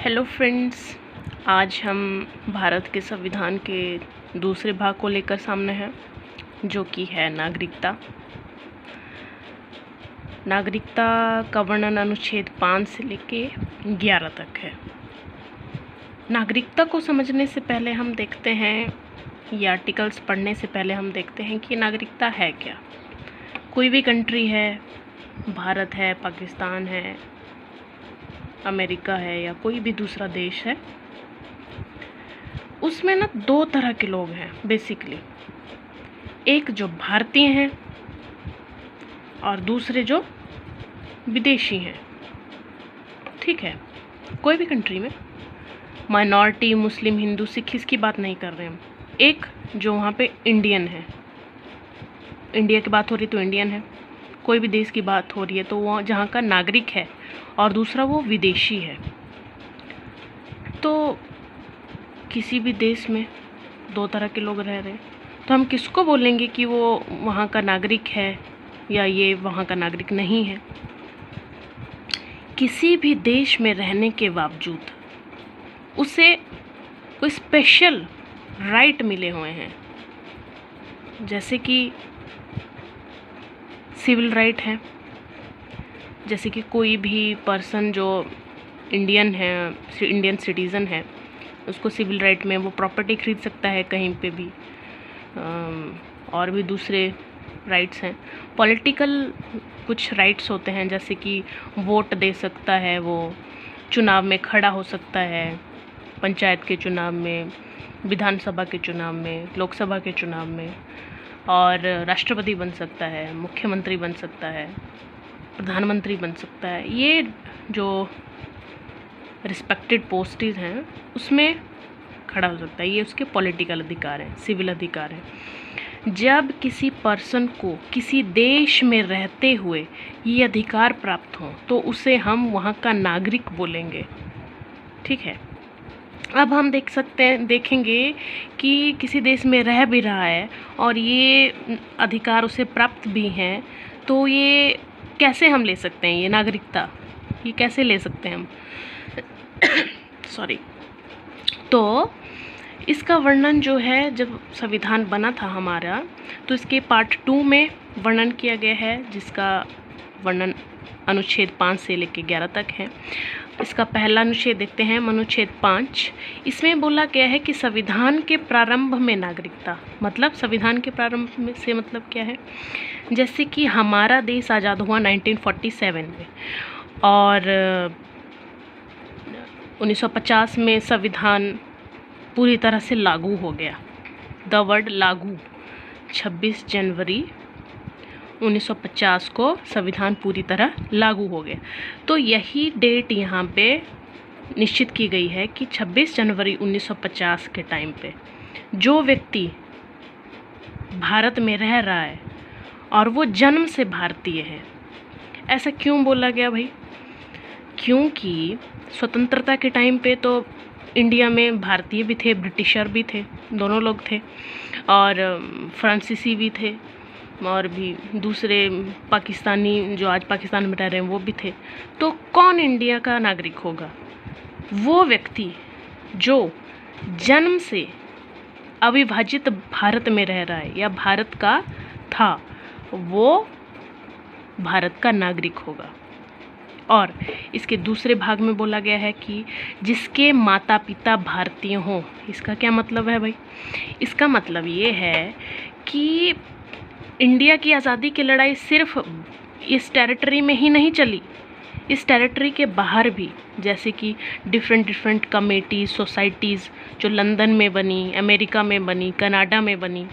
Hello friends, आज हम भारत के संविधान के दूसरे भाग को लेकर सामने हैं, जो कि है नागरिकता। नागरिकता का वर्णन अनुच्छेद 5 से लेके 11 तक है। नागरिकता को समझने से पहले हम देखते हैं, ये आर्टिकल्स पढ़ने से पहले हम देखते हैं कि नागरिकता है क्या। कोई भी कंट्री है, भारत है, पाकिस्तान है, अमेरिका है या कोई भी दूसरा देश है, उसमें ना दो तरह के लोग हैं बेसिकली। एक जो भारतीय हैं और दूसरे जो विदेशी हैं। ठीक है, कोई भी कंट्री में माइनॉरिटी, मुस्लिम, हिंदू, सिख, इसकी बात नहीं कर रहे हम। एक जो वहाँ पे इंडियन है, इंडिया की बात हो रही तो इंडियन है, कोई भी देश की बात हो रही है तो वो जहाँ का नागरिक है, और दूसरा वो विदेशी है। तो किसी भी देश में दो तरह के लोग रह रहे हैं, तो हम किसको बोलेंगे कि वो वहाँ का नागरिक है या ये वहाँ का नागरिक नहीं है। किसी भी देश में रहने के बावजूद उसे कोई स्पेशल राइट मिले हुए हैं, जैसे कि सिविल राइट है। जैसे कि कोई भी पर्सन जो इंडियन है, इंडियन सिटीज़न है, उसको सिविल राइट में वो प्रॉपर्टी खरीद सकता है कहीं पे भी। और भी दूसरे राइट्स हैं। पॉलिटिकल कुछ राइट्स होते हैं, जैसे कि वोट दे सकता है, वो चुनाव में खड़ा हो सकता है, पंचायत के चुनाव में, विधानसभा के चुनाव में, लोकसभा के चुनाव में, और राष्ट्रपति बन सकता है, मुख्यमंत्री बन सकता है, प्रधानमंत्री बन सकता है। ये जो रिस्पेक्टेड पोस्टेज हैं उसमें खड़ा हो सकता है। ये उसके पॉलिटिकल अधिकार हैं, सिविल अधिकार हैं। जब किसी पर्सन को किसी देश में रहते हुए ये अधिकार प्राप्त हो तो उसे हम वहाँ का नागरिक बोलेंगे। ठीक है, अब हम देखेंगे कि किसी देश में रह भी रहा है और ये अधिकार उसे प्राप्त भी हैं, तो ये कैसे हम ले सकते हैं, ये नागरिकता ये कैसे ले सकते हैं हम सॉरी। तो इसका वर्णन जो है, जब संविधान बना था हमारा, तो इसके पार्ट 2 में वर्णन किया गया है, जिसका वर्णन अनुच्छेद 5 से लेकर 11 तक है। इसका पहला अनुच्छेद देखते हैं, अनुच्छेद 5। इसमें बोला गया है कि संविधान के प्रारंभ में नागरिकता, मतलब संविधान के प्रारंभ में से मतलब क्या है, जैसे कि हमारा देश आज़ाद हुआ 1947 में, और 1950 में संविधान पूरी तरह से लागू हो गया। द वर्ड लागू, 26 जनवरी 1950 को संविधान पूरी तरह लागू हो गया। तो यही डेट यहाँ पे निश्चित की गई है कि 26 जनवरी 1950 के टाइम पे जो व्यक्ति भारत में रह रहा है और वो जन्म से भारतीय है। ऐसा क्यों बोला गया भाई? क्योंकि स्वतंत्रता के टाइम पे तो इंडिया में भारतीय भी थे, ब्रिटिशर भी थे, दोनों लोग थे, और फ्रांसीसी भी थे, और भी दूसरे पाकिस्तानी जो आज पाकिस्तान में रह रहे हैं वो भी थे। तो कौन इंडिया का नागरिक होगा? वो व्यक्ति जो जन्म से अविभाजित भारत में रह रहा है या भारत का था, वो भारत का नागरिक होगा। और इसके दूसरे भाग में बोला गया है कि जिसके माता पिता भारतीय हों। इसका क्या मतलब है भाई? इसका मतलब ये है कि इंडिया की आज़ादी की लड़ाई सिर्फ इस टेरिटरी में ही नहीं चली, इस टेरिटरी के बाहर भी, जैसे कि डिफरेंट कमेटीज़, सोसाइटीज़ जो लंदन में बनी, अमेरिका में बनी, कनाडा में बनी,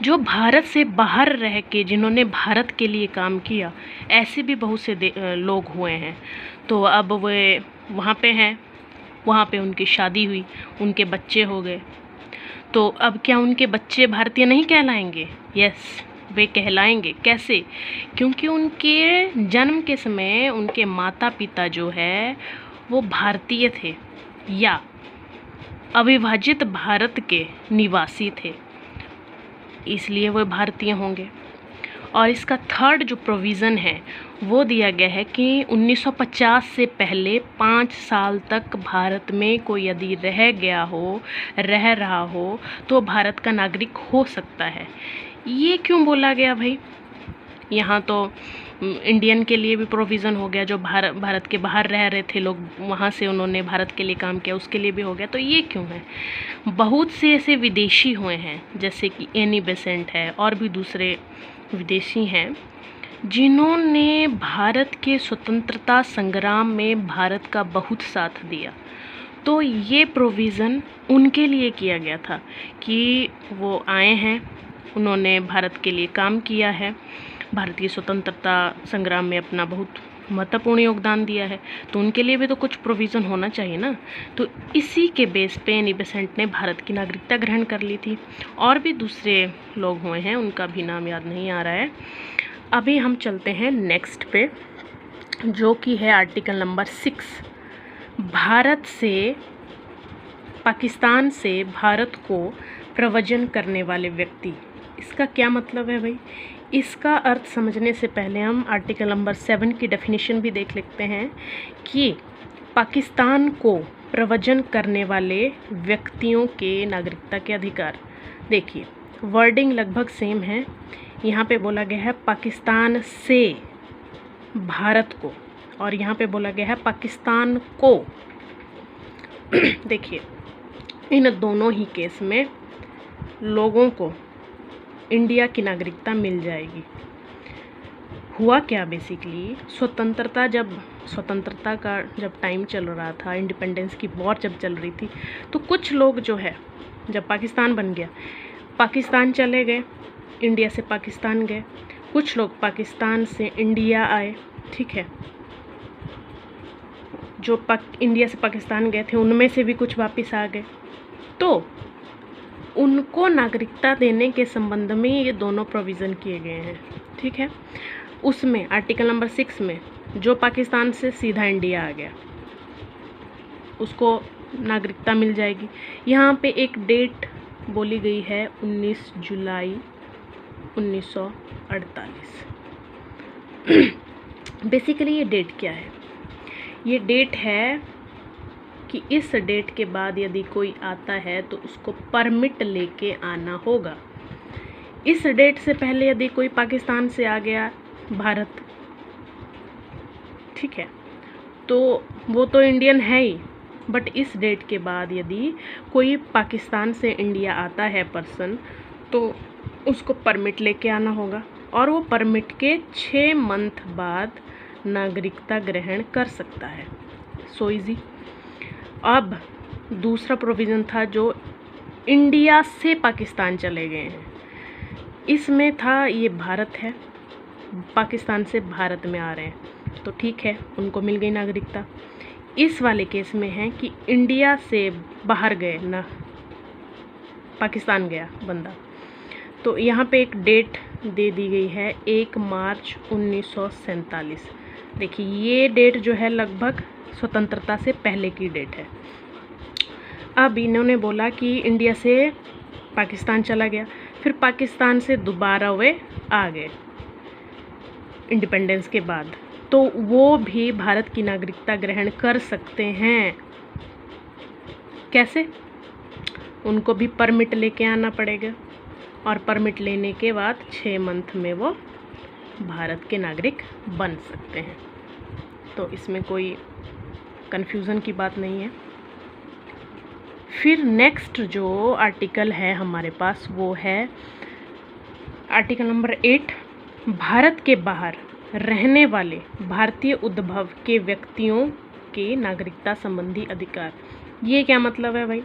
जो भारत से बाहर रह के जिन्होंने भारत के लिए काम किया, ऐसे भी बहुत से लोग हुए हैं। तो अब वे वहाँ पे हैं, वहाँ पे उनकी शादी हुई, उनके बच्चे हो गए, तो अब क्या उनके बच्चे भारतीय नहीं कहलाएंगे? यस, वे कहलाएंगे। कैसे? क्योंकि उनके जन्म के समय उनके माता पिता जो है वो भारतीय थे या अविभाजित भारत के निवासी थे, इसलिए वो भारतीय होंगे। और इसका थर्ड जो प्रोविज़न है वो दिया गया है कि 1950 से पहले 5 साल तक भारत में कोई यदि रह रहा हो तो भारत का नागरिक हो सकता है। ये क्यों बोला गया भाई? यहाँ तो इंडियन के लिए भी प्रोविज़न हो गया, जो भारत के बाहर रह रहे थे लोग, वहाँ से उन्होंने भारत के लिए काम किया, उसके लिए भी हो गया। तो ये क्यों है? बहुत से ऐसे विदेशी हुए हैं, जैसे कि एनी बेसेंट है और भी दूसरे विदेशी हैं, जिन्होंने भारत के स्वतंत्रता संग्राम में भारत का बहुत साथ दिया। तो ये प्रोविज़न उनके लिए किया गया था कि वो आए हैं, उन्होंने भारत के लिए काम किया है, भारत की स्वतंत्रता संग्राम में अपना बहुत महत्वपूर्ण योगदान दिया है, तो उनके लिए भी तो कुछ प्रोविज़न होना चाहिए ना। तो इसी के बेस पे एनी बेसेंट ने भारत की नागरिकता ग्रहण कर ली थी। और भी दूसरे लोग हुए हैं, उनका भी नाम याद नहीं आ रहा है। अभी हम चलते हैं नेक्स्ट पे, जो कि है आर्टिकल नंबर 6। पाकिस्तान से भारत को प्रव्रजन करने वाले व्यक्ति। इसका क्या मतलब है भाई? इसका अर्थ समझने से पहले हम आर्टिकल नंबर 7 की डेफिनेशन भी देख लेते हैं कि पाकिस्तान को प्रव्रजन करने वाले व्यक्तियों के नागरिकता के अधिकार। देखिए, वर्डिंग लगभग सेम है। यहाँ पे बोला गया है पाकिस्तान से भारत को, और यहाँ पे बोला गया है पाकिस्तान को। देखिए, इन दोनों ही केस में लोगों को इंडिया की नागरिकता मिल जाएगी। हुआ क्या बेसिकली, स्वतंत्रता का जब टाइम चल रहा था, इंडिपेंडेंस की वॉर जब चल रही थी, तो कुछ लोग जो है, जब पाकिस्तान बन गया, पाकिस्तान चले गए, इंडिया से पाकिस्तान गए, कुछ लोग पाकिस्तान से इंडिया आए, ठीक है। जो इंडिया से पाकिस्तान गए थे उनमें से भी कुछ वापस आ गए, तो उनको नागरिकता देने के संबंध में ये दोनों प्रोविज़न किए गए हैं, ठीक है। उसमें आर्टिकल नंबर 6 में जो पाकिस्तान से सीधा इंडिया आ गया उसको नागरिकता मिल जाएगी। यहाँ पे एक डेट बोली गई है 19 जुलाई 1948। बेसिकली ये डेट क्या है? ये डेट है कि इस डेट के बाद यदि कोई आता है तो उसको परमिट लेके आना होगा। इस डेट से पहले यदि कोई पाकिस्तान से आ गया भारत, ठीक है, तो वो तो इंडियन है ही, बट इस डेट के बाद यदि कोई पाकिस्तान से इंडिया आता है पर्सन, तो उसको परमिट लेके आना होगा, और वो परमिट के 6 मंथ बाद नागरिकता ग्रहण कर सकता है। So easy. अब दूसरा प्रोविज़न था जो इंडिया से पाकिस्तान चले गए हैं, इसमें था ये भारत है, पाकिस्तान से भारत में आ रहे हैं, तो ठीक है, उनको मिल गई नागरिकता। इस वाले केस में है कि इंडिया से बाहर गए ना, पाकिस्तान गया बंदा, तो यहाँ पे एक डेट दे दी गई है 1 मार्च 1947। देखिए, ये डेट जो है लगभग स्वतंत्रता से पहले की डेट है। अब इन्होंने बोला कि इंडिया से पाकिस्तान चला गया, फिर पाकिस्तान से दोबारा वे आ गए इंडिपेंडेंस के बाद, तो वो भी भारत की नागरिकता ग्रहण कर सकते हैं। कैसे? उनको भी परमिट लेके आना पड़ेगा, और परमिट लेने के बाद 6 मंथ में वो भारत के नागरिक बन सकते हैं। तो इसमें कोई कन्फ्यूज़न की बात नहीं है। फिर नेक्स्ट जो आर्टिकल है हमारे पास वो है आर्टिकल नंबर 8, भारत के बाहर रहने वाले भारतीय उद्भव के व्यक्तियों के नागरिकता संबंधी अधिकार। ये क्या मतलब है भाई?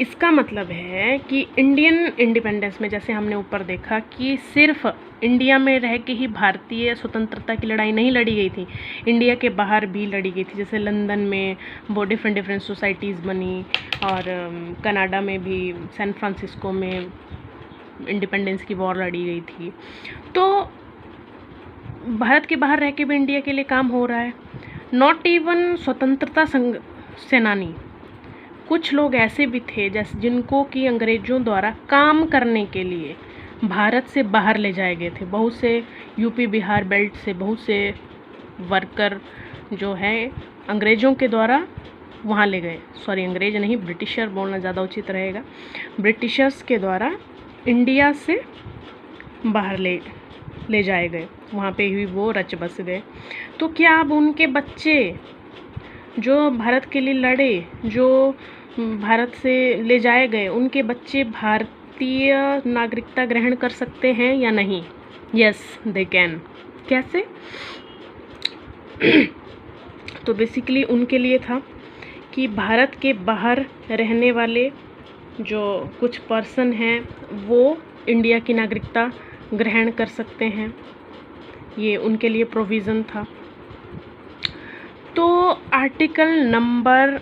इसका मतलब है कि इंडियन इंडिपेंडेंस में, जैसे हमने ऊपर देखा कि सिर्फ इंडिया में रह के ही भारतीय स्वतंत्रता की लड़ाई नहीं लड़ी गई थी, इंडिया के बाहर भी लड़ी गई थी। जैसे लंदन में वो डिफरेंट सोसाइटीज़ बनी, और कनाडा में भी, सैन फ्रांसिस्को में इंडिपेंडेंस की वॉर लड़ी गई थी। तो भारत के बाहर रह के भी इंडिया के लिए काम हो रहा है। नॉट इवन स्वतंत्रता सेनानी, कुछ लोग ऐसे भी थे जैसे जिनको कि अंग्रेज़ों द्वारा काम करने के लिए भारत से बाहर ले जाए गए थे। बहुत से यूपी बिहार बेल्ट से बहुत से वर्कर जो है अंग्रेज़ों के द्वारा वहाँ ले गए, सॉरी अंग्रेज नहीं, ब्रिटिशर बोलना ज़्यादा उचित रहेगा, ब्रिटिशर्स के द्वारा इंडिया से बाहर ले जाए गए, वहाँ पे ही वो रच बस गए। तो क्या अब उनके बच्चे जो भारत के लिए लड़े, जो भारत से ले जाए गए, उनके बच्चे भारतीय नागरिकता ग्रहण कर सकते हैं या नहीं? Yes they can. कैसे? तो बेसिकली उनके लिए था कि भारत के बाहर रहने वाले जो कुछ पर्सन हैं वो इंडिया की नागरिकता ग्रहण कर सकते हैं, ये उनके लिए प्रोविज़न था। तो आर्टिकल नंबर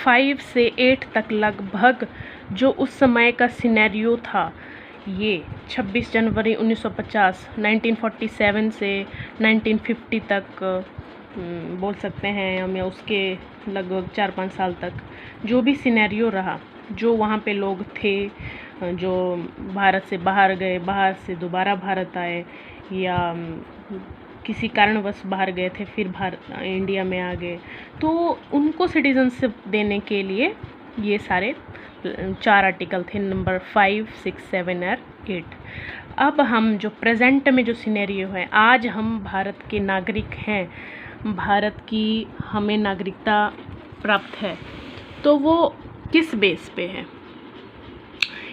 5 से 8 तक लगभग जो उस समय का सिनेरियो था, ये 26 जनवरी 1950 1947 से 1950 तक बोल सकते हैं हम, या उसके लगभग 4-5 साल तक जो भी सिनेरियो रहा, जो वहाँ पे लोग थे जो भारत से बाहर गए, बाहर से दोबारा भारत आए, या किसी कारणवश बाहर गए थे फिर इंडिया में आ गए, तो उनको सिटीजनशिप देने के लिए ये सारे 4 आर्टिकल थे, नंबर 5, 6, 7 और 8। अब हम जो प्रेजेंट में जो सिनेरियो है, आज हम भारत के नागरिक हैं, भारत की हमें नागरिकता प्राप्त है, तो वो किस बेस पे है?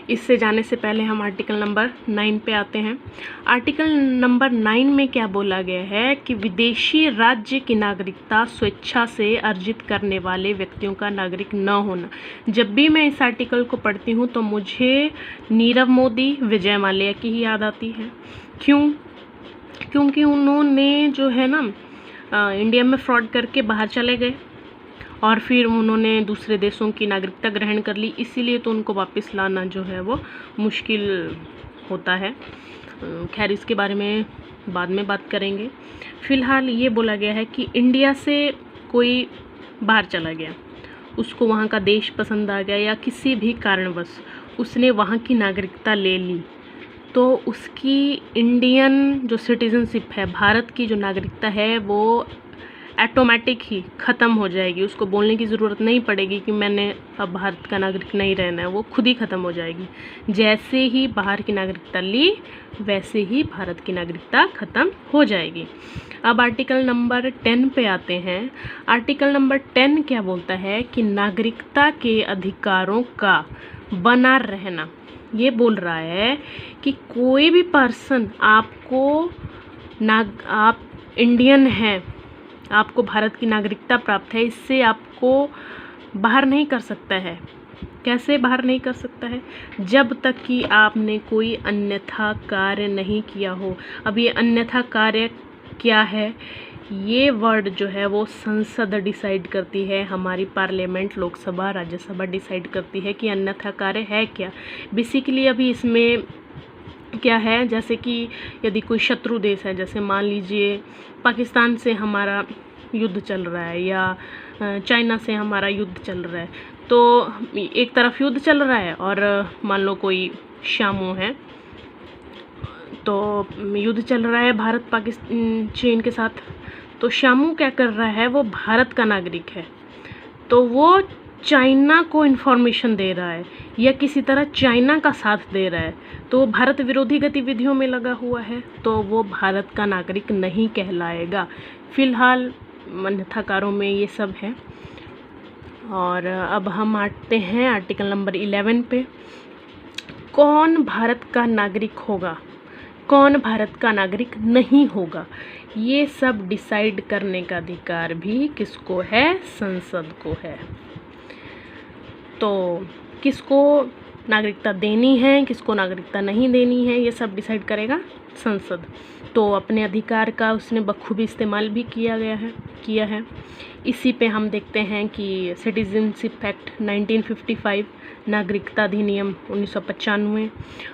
इससे जाने से पहले हम आर्टिकल नंबर 9 पे आते हैं। आर्टिकल नंबर 9 में क्या बोला गया है कि विदेशी राज्य की नागरिकता स्वेच्छा से अर्जित करने वाले व्यक्तियों का नागरिक न होना। जब भी मैं इस आर्टिकल को पढ़ती हूँ तो मुझे नीरव मोदी, विजय माल्या की ही याद आती है। क्यों? क्योंकि उन्होंने जो है ना इंडिया में फ्रॉड करके बाहर चले गए और फिर उन्होंने दूसरे देशों की नागरिकता ग्रहण कर ली, इसीलिए तो उनको वापस लाना जो है वो मुश्किल होता है। खैर इसके बारे में बाद में बात करेंगे। फ़िलहाल ये बोला गया है कि इंडिया से कोई बाहर चला गया, उसको वहाँ का देश पसंद आ गया या किसी भी कारणवश उसने वहाँ की नागरिकता ले ली, तो उसकी इंडियन जो सिटीज़नशिप है, भारत की जो नागरिकता है, वो ऑटोमेटिक ही ख़त्म हो जाएगी। उसको बोलने की ज़रूरत नहीं पड़ेगी कि मैंने अब भारत का नागरिक नहीं रहना है, वो खुद ही ख़त्म हो जाएगी। जैसे ही बाहर की नागरिकता ली वैसे ही भारत की नागरिकता ख़त्म हो जाएगी। अब आर्टिकल नंबर 10 पे आते हैं। आर्टिकल नंबर 10 क्या बोलता है कि नागरिकता के अधिकारों का बना रहना। ये बोल रहा है कि कोई भी पर्सन आप इंडियन हैं, आपको भारत की नागरिकता प्राप्त है, इससे आपको बाहर नहीं कर सकता है। कैसे बाहर नहीं कर सकता है? जब तक कि आपने कोई अन्यथा कार्य नहीं किया हो। अब ये अन्यथा कार्य क्या है, ये वर्ड जो है वो संसद डिसाइड करती है, हमारी पार्लियामेंट, लोकसभा, राज्यसभा डिसाइड करती है कि अन्यथा कार्य है क्या। बेसिकली अभी इसमें क्या है, जैसे कि यदि कोई शत्रु देश है, जैसे मान लीजिए पाकिस्तान से हमारा युद्ध चल रहा है या चाइना से हमारा युद्ध चल रहा है, तो एक तरफ युद्ध चल रहा है और मान लो कोई शामू है, तो युद्ध चल रहा है भारत पाकिस्तान चीन के साथ, तो शामू क्या कर रहा है, वो भारत का नागरिक है, तो वो चाइना को इन्फॉर्मेशन दे रहा है या किसी तरह चाइना का साथ दे रहा है, तो भारत विरोधी गतिविधियों में लगा हुआ है, तो वो भारत का नागरिक नहीं कहलाएगा। फ़िलहाल अन्यथाकारों में ये सब है। और अब हम आते हैं आर्टिकल नंबर 11 पे। कौन भारत का नागरिक होगा, कौन भारत का नागरिक नहीं होगा, ये सब डिसाइड करने का अधिकार भी किसको है? संसद को है। तो किसको नागरिकता देनी है, किसको नागरिकता नहीं देनी है, ये सब डिसाइड करेगा संसद। तो अपने अधिकार का उसने बखूबी इस्तेमाल भी किया है। इसी पे हम देखते हैं कि सिटीजनशिप एक्ट 1955, नागरिकता अधिनियम 1995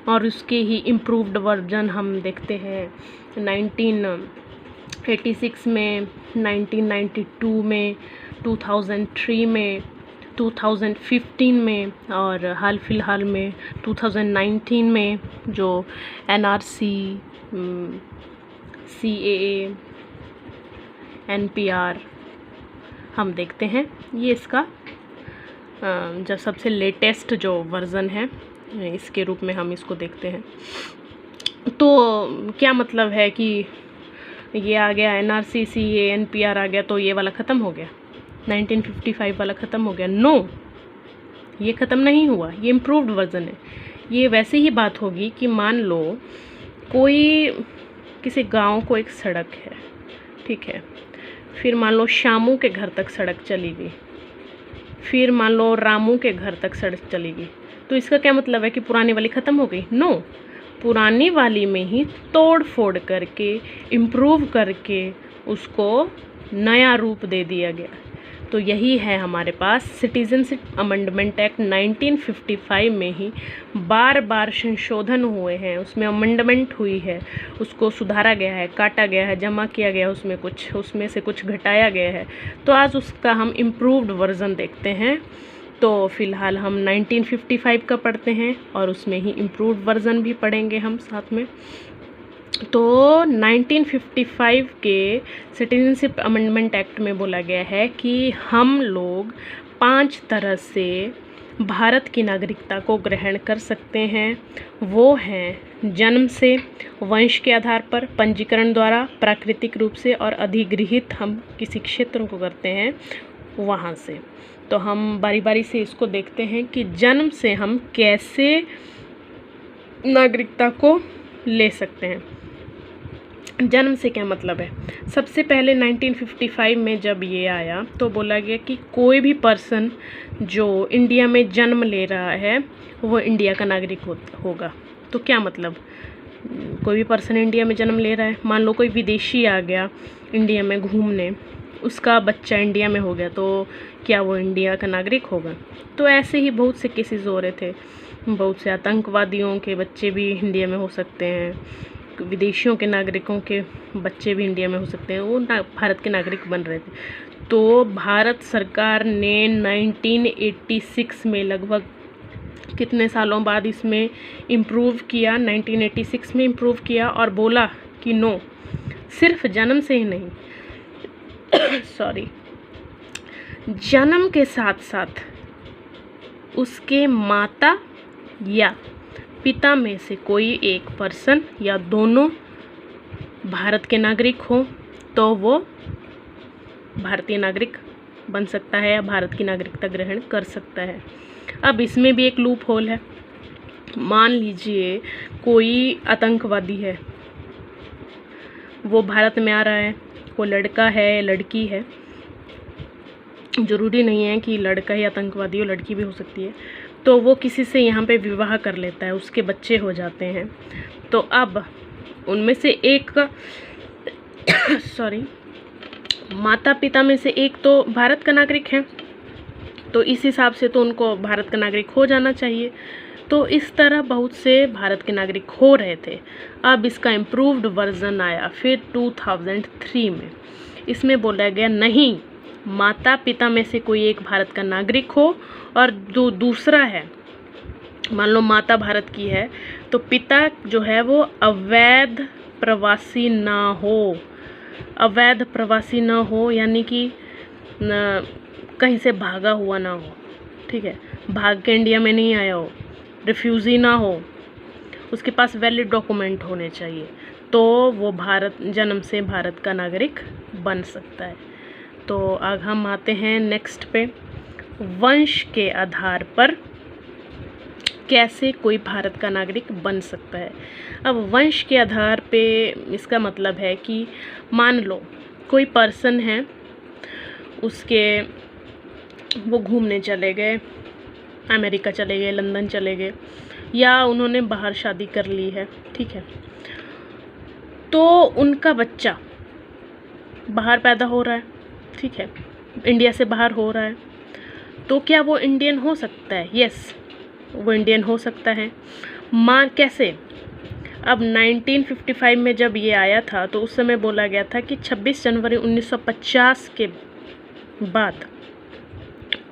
और उसके ही इम्प्रूव्ड वर्जन हम देखते हैं 1986 में, 1992 में, 2003 में 2015 में और हाल फिलहाल में 2019 में जो NRC, CAA, NPR हम देखते हैं। ये इसका जो सबसे लेटेस्ट जो वर्ज़न है इसके रूप में हम इसको देखते हैं। तो क्या मतलब है कि ये आ गया NRC, CAA, NPR आ गया तो ये वाला ख़त्म हो गया, 1955 वाला ख़त्म हो गया? नो, ये ख़त्म नहीं हुआ, ये इम्प्रूव्ड वर्ज़न है। ये वैसे ही बात होगी कि मान लो कोई किसी गांव को एक सड़क है, ठीक है, फिर मान लो शामू के घर तक सड़क चली गई, फिर मान लो रामू के घर तक सड़क चली गई, तो इसका क्या मतलब है कि पुरानी वाली ख़त्म हो गई? नो, पुरानी वाली में ही तोड़ फोड़ करके इम्प्रूव करके उसको नया रूप दे दिया गया। तो यही है हमारे पास सिटीजनशिप अमेंडमेंट एक्ट 1955 में ही बार बार संशोधन हुए हैं, उसमें अमेंडमेंट हुई है, उसको सुधारा गया है, काटा गया है, जमा किया गया है, उसमें से कुछ घटाया गया है। तो आज उसका हम इम्प्रूव्ड वर्ज़न देखते हैं। तो फ़िलहाल हम 1955 का पढ़ते हैं और उसमें ही इम्प्रूव्ड वर्ज़न भी पढ़ेंगे हम साथ में। तो 1955 के सिटीजनशिप अमेंडमेंट एक्ट में बोला गया है कि हम लोग 5 तरह से भारत की नागरिकता को ग्रहण कर सकते हैं। वो हैं जन्म से, वंश के आधार पर, पंजीकरण द्वारा, प्राकृतिक रूप से और अधिगृहित हम किसी क्षेत्र को करते हैं वहाँ से। तो हम बारी बारी से इसको देखते हैं कि जन्म से हम कैसे नागरिकता को ले सकते हैं। जन्म से क्या मतलब है? सबसे पहले 1955 में जब ये आया तो बोला गया कि कोई भी पर्सन जो इंडिया में जन्म ले रहा है वो इंडिया का नागरिक होगा। तो क्या मतलब? कोई भी पर्सन इंडिया में जन्म ले रहा है, मान लो कोई विदेशी आ गया इंडिया में घूमने, उसका बच्चा इंडिया में हो गया, तो क्या वो इंडिया का नागरिक होगा? तो ऐसे ही बहुत से केसेस हो रहे थे, बहुत से आतंकवादियों के बच्चे भी इंडिया में हो सकते हैं, विदेशियों के नागरिकों के बच्चे भी इंडिया में हो सकते हैं, वो भारत के नागरिक बन रहे थे। तो भारत सरकार ने 1986 में, लगभग कितने सालों बाद इसमें इम्प्रूव किया, 1986 में इम्प्रूव किया और बोला कि नो, सिर्फ जन्म से ही नहीं सॉरी, जन्म के साथ साथ उसके माता या पिता में से कोई एक पर्सन या दोनों भारत के नागरिक हो तो वो भारतीय नागरिक बन सकता है या भारत की नागरिकता ग्रहण कर सकता है। अब इसमें भी एक लूप होल है। मान लीजिए कोई आतंकवादी है, वो भारत में आ रहा है, वो लड़का है लड़की है, ज़रूरी नहीं है कि लड़का ही आतंकवादी हो, लड़की भी हो सकती है। तो वो किसी से यहाँ पे विवाह कर लेता है, उसके बच्चे हो जाते हैं। तो अब उनमें से एक माता पिता में से एक तो भारत का नागरिक है, तो इस हिसाब से तो उनको भारत का नागरिक हो जाना चाहिए। तो इस तरह बहुत से भारत के नागरिक हो रहे थे। अब इसका इम्प्रूव्ड वर्ज़न आया फिर 2003 में। इसमें बोला गया नहीं, माता पिता में से कोई एक भारत का नागरिक हो और जो दूसरा है, मान लो माता भारत की है तो पिता जो है वो अवैध प्रवासी ना हो। अवैध प्रवासी ना हो यानी कि कहीं से भागा हुआ ना हो, ठीक है, भाग के इंडिया में नहीं आया हो, रिफ्यूज़ी ना हो, उसके पास वैलिड डॉक्यूमेंट होने चाहिए, तो वो भारत जन्म से भारत का नागरिक बन सकता है। तो अब हम आते हैं नेक्स्ट पे, वंश के आधार पर कैसे कोई भारत का नागरिक बन सकता है। अब वंश के आधार पे इसका मतलब है कि मान लो कोई पर्सन है, वो घूमने चले गए, अमेरिका चले गए, लंदन चले गए, या उन्होंने बाहर शादी कर ली है, ठीक है, तो उनका बच्चा बाहर पैदा हो रहा है, ठीक है, इंडिया से बाहर हो रहा है, तो क्या वो इंडियन हो सकता है? यस, वो इंडियन हो सकता है। कैसे? अब 1955 में जब ये आया था तो उस समय बोला गया था कि 26 जनवरी 1950 के बाद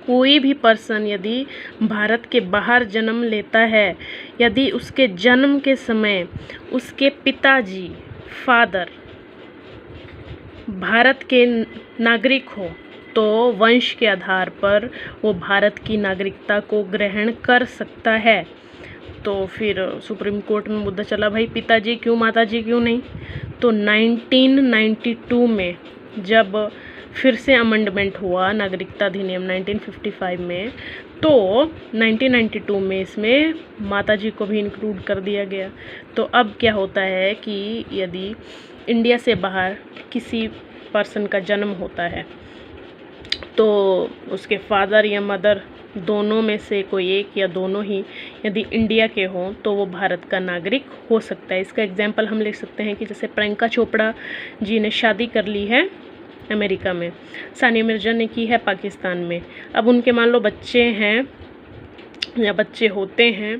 कोई भी पर्सन यदि भारत के बाहर जन्म लेता है, यदि उसके जन्म के समय उसके पिताजी फादर भारत के नागरिक हो, तो वंश के आधार पर वो भारत की नागरिकता को ग्रहण कर सकता है। तो फिर सुप्रीम कोर्ट में मुद्दा चला, भाई पिताजी क्यों, माताजी क्यों नहीं। तो 1992 में जब फिर से अमेंडमेंट हुआ नागरिकता अधिनियम 1955 में, तो 1992 में इसमें माताजी को भी इंक्लूड कर दिया गया। तो अब क्या होता है कि यदि इंडिया से बाहर किसी पर्सन का जन्म होता है, तो उसके फादर या मदर दोनों में से कोई एक या दोनों ही यदि इंडिया के हों, तो वो भारत का नागरिक हो सकता है। इसका एग्जाम्पल हम ले सकते हैं कि जैसे प्रियंका चोपड़ा जी ने शादी कर ली है अमेरिका में, सानिया मिर्जा ने की है पाकिस्तान में। अब उनके मान लो बच्चे हैं या बच्चे होते हैं,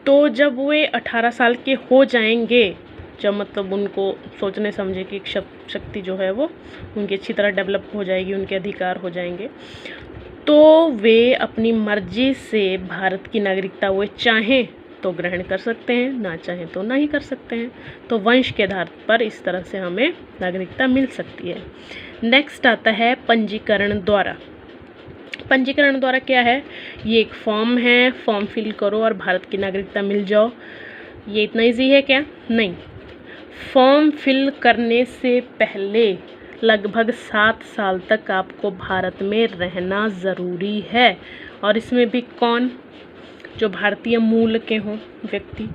तो जब वे 18 साल के हो जाएंगे, जब मतलब उनको सोचने समझे की शक्ति जो है वो उनकी अच्छी तरह डेवलप हो जाएगी, उनके अधिकार हो जाएंगे, तो वे अपनी मर्जी से भारत की नागरिकता वे चाहें तो ग्रहण कर सकते हैं, ना चाहें तो नहीं कर सकते हैं। तो वंश के आधार पर इस तरह से हमें नागरिकता मिल सकती है। नेक्स्ट आता है पंजीकरण द्वारा। पंजीकरण द्वारा क्या है, ये एक फॉर्म है, फॉर्म फिल करो और भारत की नागरिकता मिल जाओ। ये इतना ईजी है क्या? नहीं। फॉर्म फिल करने से पहले लगभग 7 साल तक आपको भारत में रहना ज़रूरी है। और इसमें भी कौन? जो भारतीय मूल के हों व्यक्ति,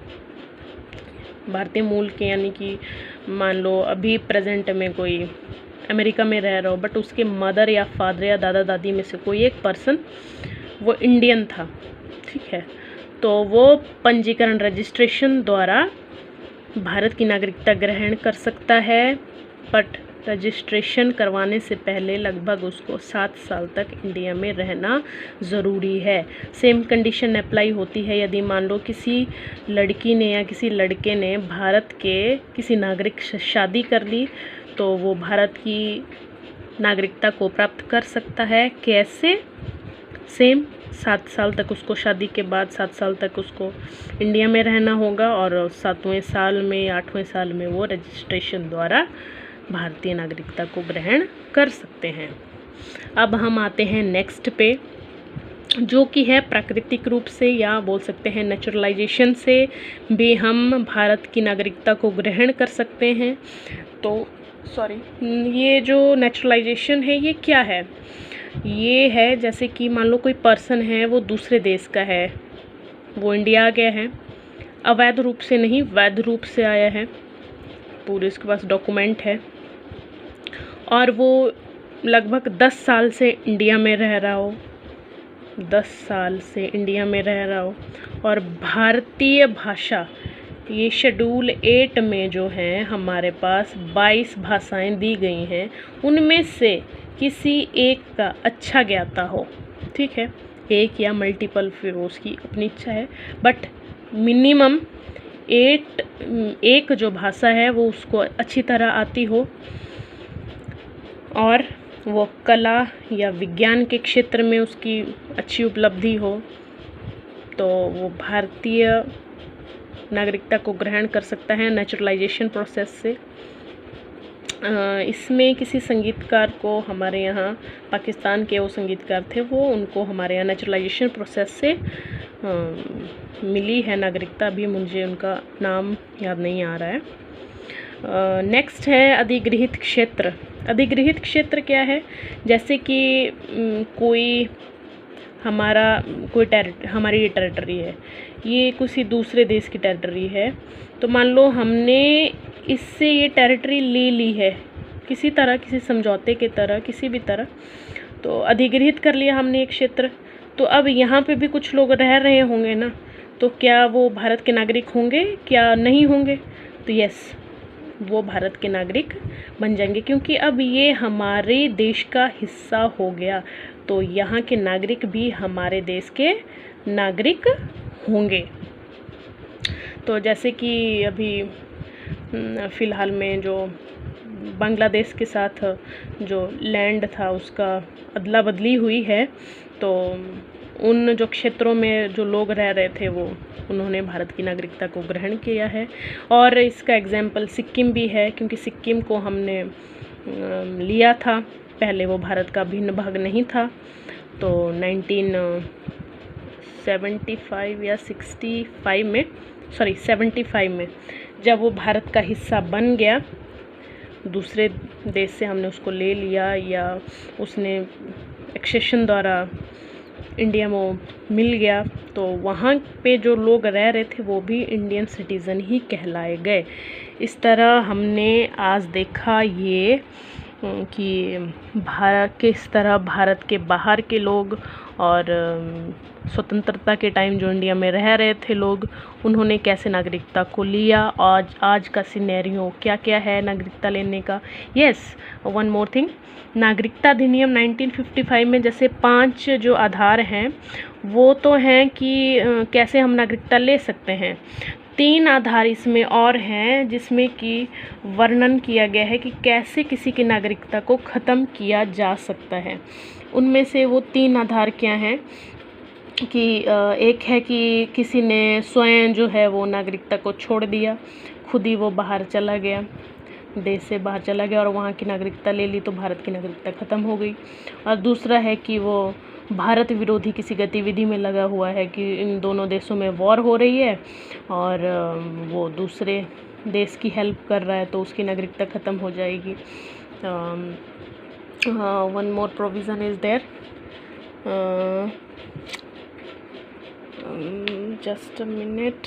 भारतीय मूल के, यानी कि मान लो अभी प्रेजेंट में कोई अमेरिका में रह रहा हो, बट उसके मदर या फादर या दादा दादी में से कोई एक पर्सन वो इंडियन था, ठीक है, तो वो पंजीकरण रजिस्ट्रेशन द्वारा भारत की नागरिकता ग्रहण कर सकता है। बट रजिस्ट्रेशन करवाने से पहले लगभग उसको 7 साल तक इंडिया में रहना ज़रूरी है। सेम कंडीशन अप्लाई होती है यदि मान लो किसी लड़की ने या किसी लड़के ने भारत के किसी नागरिक से शादी कर ली, तो वो भारत की नागरिकता को प्राप्त कर सकता है। कैसे? सेम 7 साल तक उसको, शादी के बाद 7 साल तक उसको इंडिया में रहना होगा, और 7वें साल में या 8वें साल में वो रजिस्ट्रेशन द्वारा भारतीय नागरिकता को ग्रहण कर सकते हैं। अब हम आते हैं नेक्स्ट पे, जो कि है प्राकृतिक रूप से या बोल सकते हैं नेचुरलाइजेशन से भी हम भारत की नागरिकता को ग्रहण कर सकते हैं। तो ये जो नेचुरलाइजेशन है ये क्या है? ये है जैसे कि मान लो कोई पर्सन है, वो दूसरे देश का है, वो इंडिया आ गया है, अवैध रूप से नहीं वैध रूप से आया है, पूरे इसके पास डॉक्यूमेंट है, और वो लगभग 10 साल से इंडिया में रह रहा हो, 10 साल से इंडिया में रह रहा हो, और भारतीय भाषा, ये शेड्यूल 8 में जो है हमारे पास 22 भाषाएं दी गई हैं, उनमें से किसी एक का अच्छा ज्ञाता हो, ठीक है, एक या मल्टीपल, फिर उसकी अपनी इच्छा है, बट मिनिमम 8 एक जो भाषा है वो उसको अच्छी तरह आती हो, और वो कला या विज्ञान के क्षेत्र में उसकी अच्छी उपलब्धि हो, तो वो भारतीय नागरिकता को ग्रहण कर सकता है नेचुरलाइजेशन प्रोसेस से। इसमें किसी संगीतकार को हमारे यहाँ, पाकिस्तान के वो संगीतकार थे, वो उनको हमारे यहाँ नेचुरलाइजेशन प्रोसेस से मिली है नागरिकता। अभी मुझे उनका नाम याद नहीं आ रहा है। नेक्स्ट है अधिगृहित क्षेत्र। अधिगृहित क्षेत्र क्या है? जैसे कि कोई हमारी टेरिटरी है, ये किसी दूसरे देश की टेरिटरी है, तो मान लो हमने इससे ये टेरिटरी ले ली है किसी तरह, किसी समझौते के तरह, किसी भी तरह, तो अधिगृहित कर लिया हमने एक क्षेत्र। तो अब यहाँ पे भी कुछ लोग रह रहे होंगे ना, तो क्या वो भारत के नागरिक होंगे, क्या नहीं होंगे? तो यस, वो भारत के नागरिक बन जाएंगे, क्योंकि अब ये हमारे देश का हिस्सा हो गया, तो यहाँ के नागरिक भी हमारे देश के नागरिक होंगे। तो जैसे कि अभी फ़िलहाल में जो बांग्लादेश के साथ जो लैंड था उसका अदला बदली हुई है, तो उन जो क्षेत्रों में जो लोग रह रहे थे वो उन्होंने भारत की नागरिकता को ग्रहण किया है। और इसका एग्जाम्पल सिक्किम भी है, क्योंकि सिक्किम को हमने लिया था, पहले वो भारत का भिन्न भाग नहीं था। तो 1975 या 75 में जब वो भारत का हिस्सा बन गया, दूसरे देश से हमने उसको ले लिया या उसने एक्सेशन द्वारा इंडिया में मिल गया, तो वहाँ पे जो लोग रह रहे थे वो भी इंडियन सिटीज़न ही कहलाए गए। इस तरह हमने आज देखा ये कि किस तरह भारत के बाहर के लोग और स्वतंत्रता के टाइम जो इंडिया में रह रहे थे लोग, उन्होंने कैसे नागरिकता को लिया। आज का सिनेरियो क्या क्या है नागरिकता लेने का। यस, वन मोर थिंग, नागरिकता अधिनियम 1955 में जैसे 5 जो आधार हैं वो तो हैं कि कैसे हम नागरिकता ले सकते हैं। 3 आधार इसमें और हैं जिसमें कि वर्णन किया गया है कि कैसे किसी की नागरिकता को ख़त्म किया जा सकता है। उनमें से वो 3 आधार क्या हैं कि एक है कि किसी ने स्वयं जो है वो नागरिकता को छोड़ दिया, खुद ही वो बाहर चला गया, देश से बाहर चला गया और वहाँ की नागरिकता ले ली, तो भारत की नागरिकता ख़त्म हो गई। और दूसरा है कि वो भारत विरोधी किसी गतिविधि में लगा हुआ है कि इन दोनों देशों में वॉर हो रही है और वो दूसरे देश की हेल्प कर रहा है, तो उसकी नागरिकता ख़त्म हो जाएगी। One more provision is there, just a minute.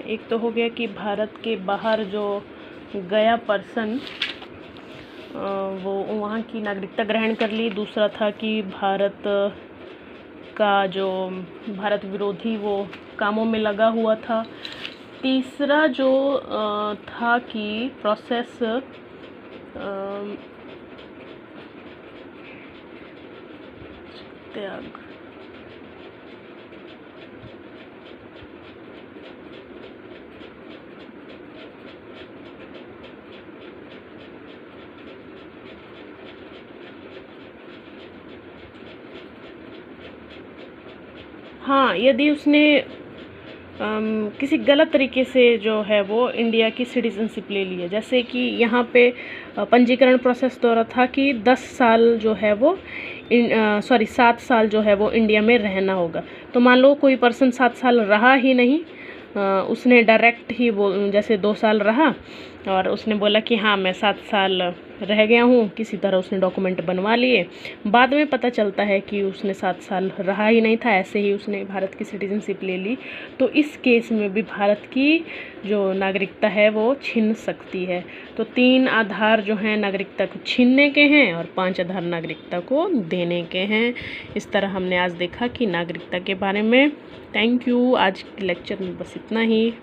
एक तो हो गया कि भारत के बाहर जो गया पर्सन वो वहाँ की नागरिकता ग्रहण कर ली। दूसरा था कि भारत का जो भारत विरोधी वो कामों में लगा हुआ था। तीसरा जो था कि प्रोसेस त्याग। हाँ, यदि उसने किसी गलत तरीके से जो है वो इंडिया की सिटीज़नशिप ले ली है, जैसे कि यहाँ पे पंजीकरण प्रोसेस द्वारा था कि 10 साल जो है वो 7 साल जो है वो इंडिया में रहना होगा। तो मान लो कोई पर्सन 7 साल रहा ही नहीं, उसने डायरेक्ट ही जैसे 2 साल रहा और उसने बोला कि हाँ मैं 7 साल रह गया हूँ, किसी तरह उसने डॉक्यूमेंट बनवा लिए, बाद में पता चलता है कि उसने 7 साल रहा ही नहीं था, ऐसे ही उसने भारत की सिटीजनशिप ले ली, तो इस केस में भी भारत की जो नागरिकता है वो छीन सकती है। तो 3 आधार जो हैं नागरिकता को छीनने के हैं और 5 आधार नागरिकता को देने के हैं। इस तरह हमने आज देखा कि नागरिकता के बारे में। Thank you. आज के लेक्चर में बस इतना ही।